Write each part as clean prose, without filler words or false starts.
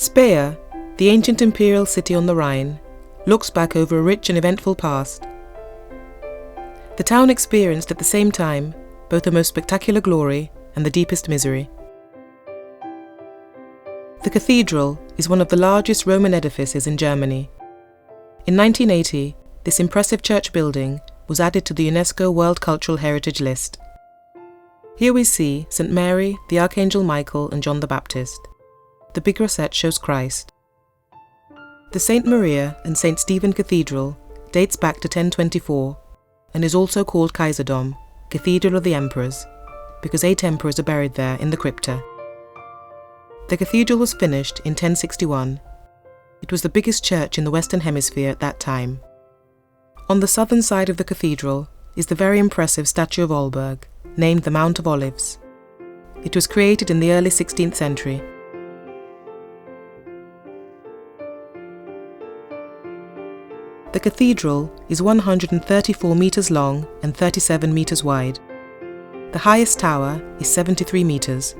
Speyer, the ancient imperial city on the Rhine, looks back over a rich and eventful past. The town experienced at the same time both the most spectacular glory and the deepest misery. The cathedral is one of the largest Roman edifices in Germany. In 1980, this impressive church building was added to the UNESCO World Cultural Heritage List. Here we see St. Mary, the Archangel Michael and John the Baptist. The big rosette shows Christ. The St. Maria and St. Stephen Cathedral dates back to 1024 and is also called Kaiserdom, Cathedral of the Emperors, because 8 emperors are buried there in the crypta. The cathedral was finished in 1061. It was the biggest church in the Western Hemisphere at that time. On the southern side of the cathedral is the very impressive statue of Alberg, named the Mount of Olives. It was created in the early 16th century. The cathedral is 134 metres long and 37 metres wide. The highest tower is 73 metres.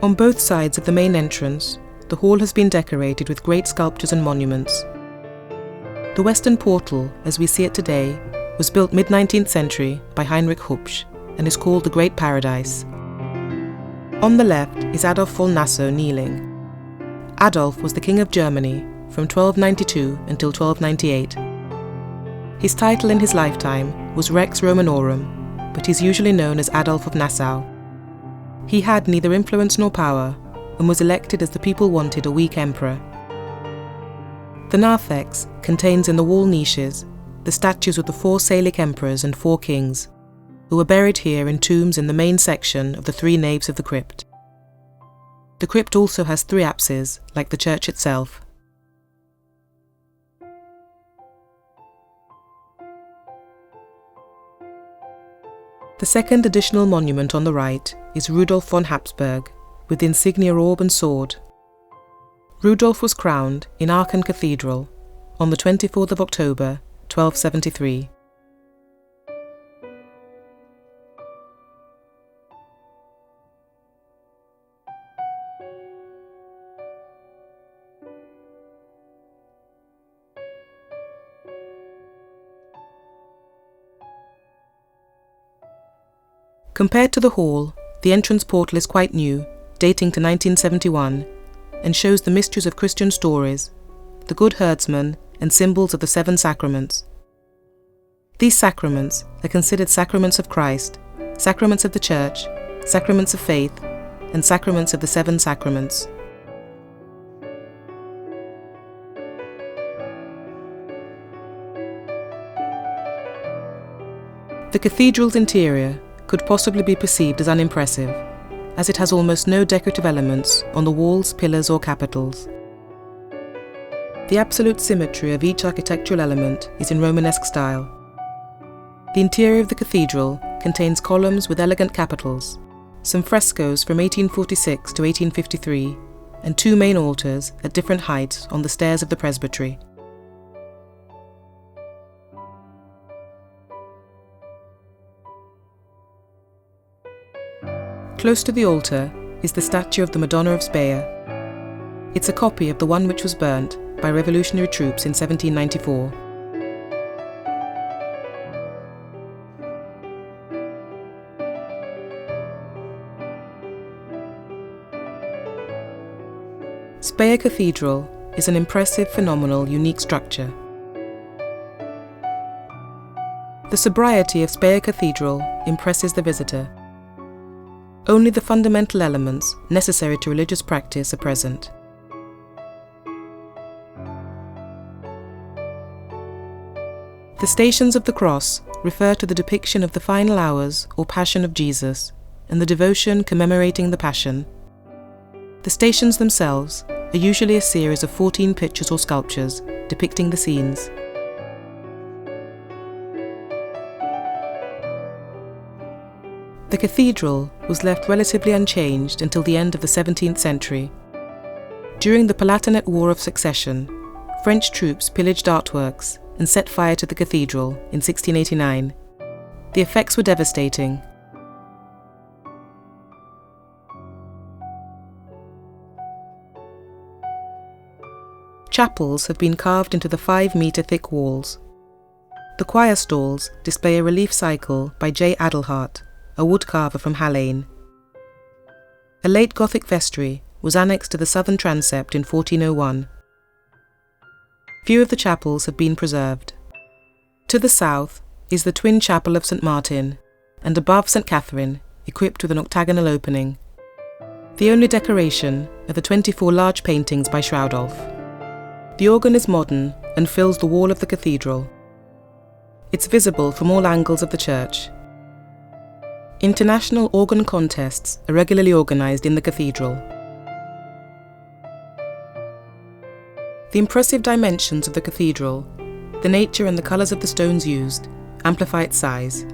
On both sides of the main entrance, the hall has been decorated with great sculptures and monuments. The western portal, as we see it today, was built mid-19th century by Heinrich Hubsch and is called the Great Paradise. On the left is Adolf von Nassau kneeling. Adolf was the King of Germany from 1292 until 1298. His title in his lifetime was Rex Romanorum, but he's usually known as Adolf of Nassau. He had neither influence nor power and was elected as the people wanted a weak emperor. The narthex contains in the wall niches the statues of the 4 Salic emperors and 4 kings, who were buried here in tombs in the main section of the 3 naves of the crypt. The crypt also has 3 apses, like the church itself. The second additional monument on the right is Rudolph von Habsburg, with the insignia orb and sword. Rudolph was crowned in Aachen Cathedral on the 24th of October, 1273. Compared to the hall, the entrance portal is quite new, dating to 1971, and shows the mysteries of Christian stories, the Good Herdsman, and symbols of the 7 sacraments. These sacraments are considered sacraments of Christ, sacraments of the Church, sacraments of faith, and sacraments of the 7 sacraments. The cathedral's interior could possibly be perceived as unimpressive, as it has almost no decorative elements on the walls, pillars or capitals. The absolute symmetry of each architectural element is in Romanesque style. The interior of the cathedral contains columns with elegant capitals, some frescoes from 1846 to 1853, and 2 main altars at different heights on the stairs of the presbytery. Close to the altar is the statue of the Madonna of Speyer. It's a copy of the one which was burnt by revolutionary troops in 1794. Speyer Cathedral is an impressive, phenomenal, unique structure. The sobriety of Speyer Cathedral impresses the visitor. Only the fundamental elements necessary to religious practice are present. The Stations of the Cross refer to the depiction of the final hours or Passion of Jesus and the devotion commemorating the Passion. The stations themselves are usually a series of 14 pictures or sculptures depicting the scenes. The cathedral was left relatively unchanged until the end of the 17th century. During the Palatinate War of Succession, French troops pillaged artworks and set fire to the cathedral in 1689. The effects were devastating. Chapels have been carved into the 5-metre-thick walls. The choir stalls display a relief cycle by J. Adelhart, a woodcarver from Hallein. A late Gothic vestry was annexed to the southern transept in 1401. Few of the chapels have been preserved. To the south is the twin chapel of St. Martin, and above St. Catherine, equipped with an octagonal opening. The only decoration are the 24 large paintings by Rudolph. The organ is modern and fills the wall of the cathedral. It's visible from all angles of the church. International organ contests are regularly organised in the cathedral. The impressive dimensions of the cathedral, the nature and the colours of the stones used, amplify its size.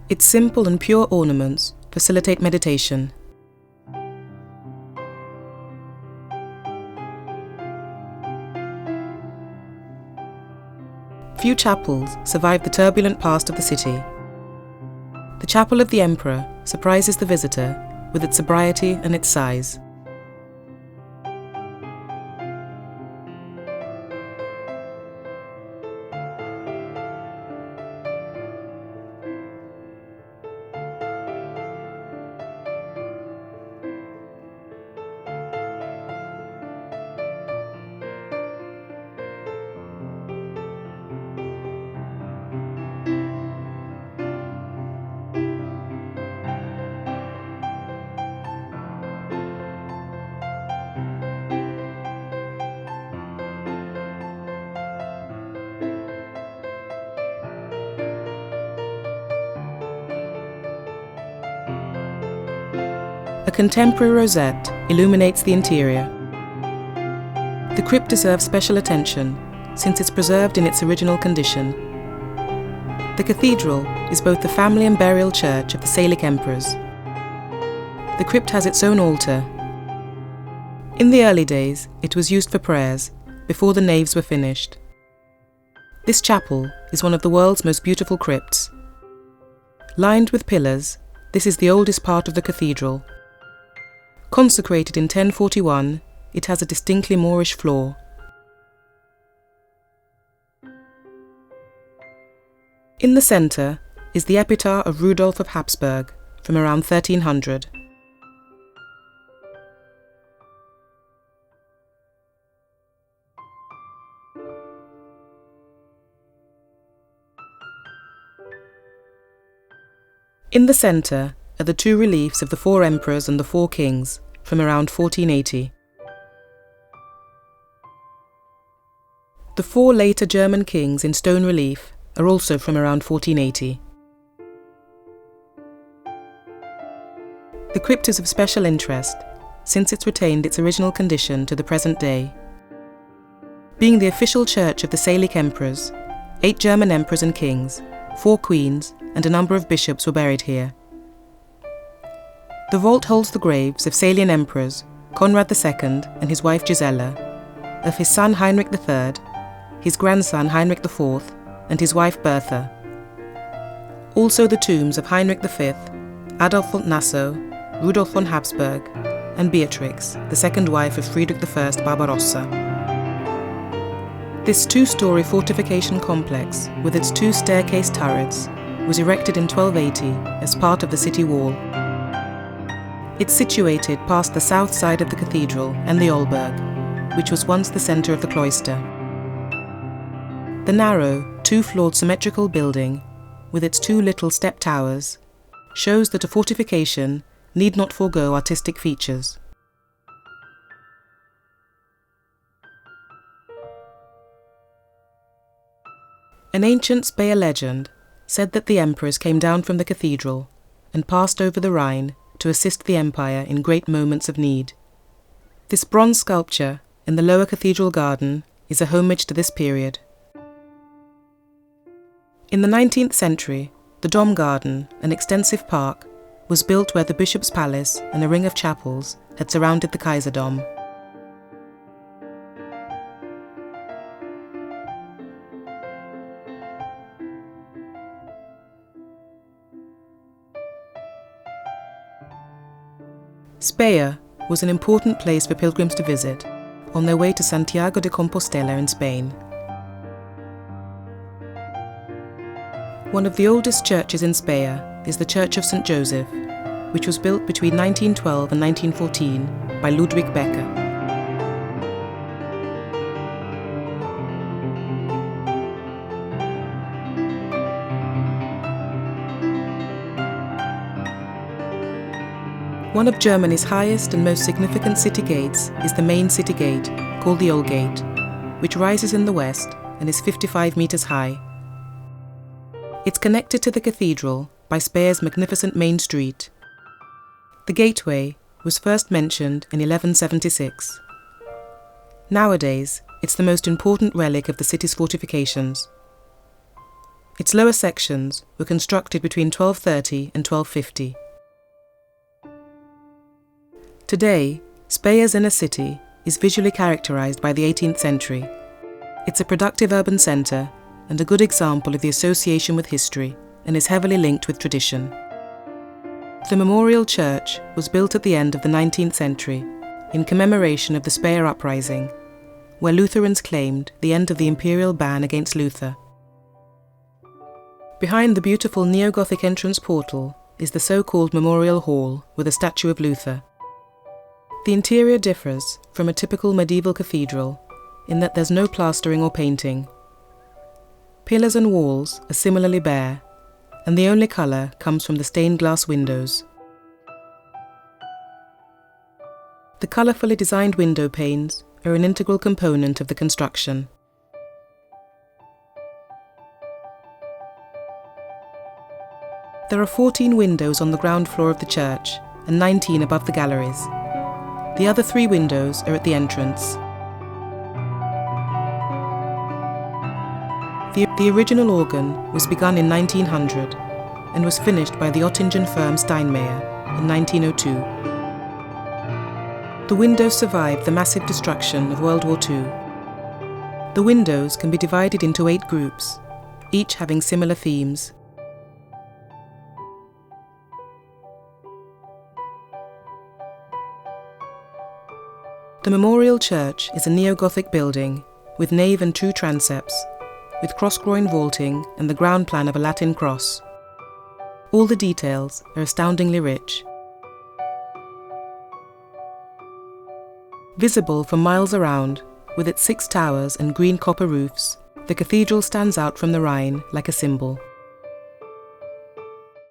Its simple and pure ornaments facilitate meditation. Few chapels survive the turbulent past of the city. The Chapel of the Emperor surprises the visitor with its sobriety and its size. A contemporary rosette illuminates the interior. The crypt deserves special attention since it's preserved in its original condition. The cathedral is both the family and burial church of the Salic emperors. The crypt has its own altar. In the early days, it was used for prayers before the naves were finished. This chapel is one of the world's most beautiful crypts. Lined with pillars, this is the oldest part of the cathedral. Consecrated in 1041, it has a distinctly Moorish floor. In the centre is the epitaph of Rudolph of Habsburg from around 1300. In the centre are the two reliefs of the 4 emperors and the 4 kings from around 1480. The 4 later German kings in stone relief are also from around 1480. The crypt is of special interest since it's retained its original condition to the present day. Being the official church of the Salic emperors, 8 German emperors and kings, 4 queens, and a number of bishops were buried here. The vault holds the graves of Salian emperors Conrad II and his wife Gisela, of his son Heinrich III, his grandson Heinrich IV, and his wife Bertha. Also the tombs of Heinrich V, Adolf von Nassau, Rudolph von Habsburg, and Beatrix, the second wife of Friedrich I Barbarossa. This 2-storey fortification complex, with its 2 staircase turrets, was erected in 1280 as part of the city wall. It's situated past the south side of the cathedral and the Alberg, which was once the centre of the cloister. The narrow, 2-floored symmetrical building, with its 2 little step towers, shows that a fortification need not forego artistic features. An ancient Speyer legend said that the emperors came down from the cathedral and passed over the Rhine to assist the empire in great moments of need. This bronze sculpture in the lower cathedral garden is a homage to this period. In the 19th century, the Dom Garden, an extensive park, was built where the bishop's palace and a ring of chapels had surrounded the Kaiserdom. Speyer was an important place for pilgrims to visit on their way to Santiago de Compostela in Spain. One of the oldest churches in Speyer is the Church of St. Joseph, which was built between 1912 and 1914 by Ludwig Becker. One of Germany's highest and most significant city gates is the main city gate, called the Old Gate, which rises in the west and is 55 meters high. It's connected to the cathedral by Speyer's magnificent main street. The gateway was first mentioned in 1176. Nowadays, it's the most important relic of the city's fortifications. Its lower sections were constructed between 1230 and 1250. Today, Speyer's inner city is visually characterized by the 18th century. It's a productive urban center and a good example of the association with history, and is heavily linked with tradition. The memorial church was built at the end of the 19th century in commemoration of the Speyer Uprising, where Lutherans claimed the end of the imperial ban against Luther. Behind the beautiful neo-Gothic entrance portal is the so-called Memorial Hall with a statue of Luther. The interior differs from a typical medieval cathedral in that there's no plastering or painting. Pillars and walls are similarly bare, and the only colour comes from the stained glass windows. The colourfully designed window panes are an integral component of the construction. There are 14 windows on the ground floor of the church and 19 above the galleries. The other 3 windows are at the entrance. The original organ was begun in 1900 and was finished by the Ottingen firm Steinmeier in 1902. The windows survived the massive destruction of World War II. The windows can be divided into 8 groups, each having similar themes. The Memorial Church is a neo-Gothic building with nave and 2 transepts, with cross-groin vaulting and the ground plan of a Latin cross. All the details are astoundingly rich. Visible for miles around, with its 6 towers and green copper roofs, the cathedral stands out from the Rhine like a symbol.